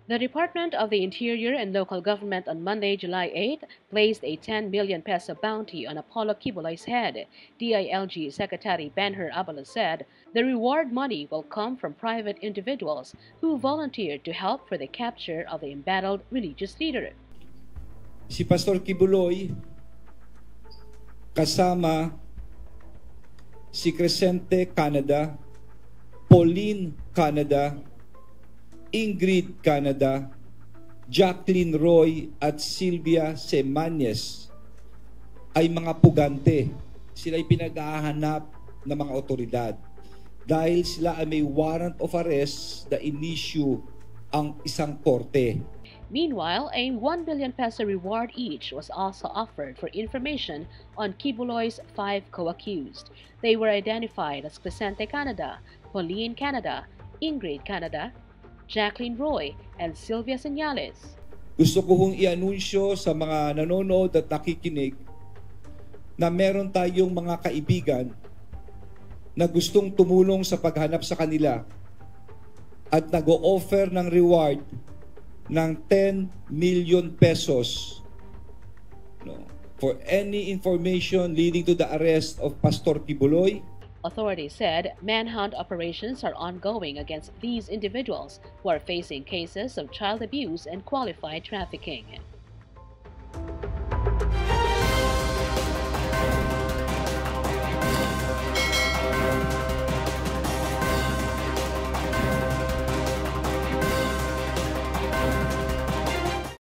The Department of the Interior and Local Government on Monday, July 8, placed a 10 million peso bounty on Apollo Kibuloy's head. DILG Secretary Benhur Abalo said the reward money will come from private individuals who volunteered to help for the capture of the embattled religious leader. Si Pastor Kibuloy kasama si Crescente Canada, Pauline Canada, Ingrid Canada, Jacqueline Roy at Sylvia Semanes ay mga pugante. Sila ay pinag-ahanap ng mga otoridad dahil sila ay may warrant of arrest na in-issue ang isang korte. Meanwhile, a 1 billion peso reward each was also offered for information on Kibuloy's 5 co-accused. They were identified as Crescente Canada, Pauline Canada, Ingrid Canada, Jacqueline Roy, and Sylvia Señales. Gusto ko hong i-anunsyo sa mga nanonood at nakikinig na meron tayong mga kaibigan na gustong tumulong sa paghanap sa kanila at nag-o-offer ng reward ng 10 million pesos for any information leading to the arrest of Pastor Kibuloy. Authorities said manhunt operations are ongoing against these individuals who are facing cases of child abuse and qualified trafficking.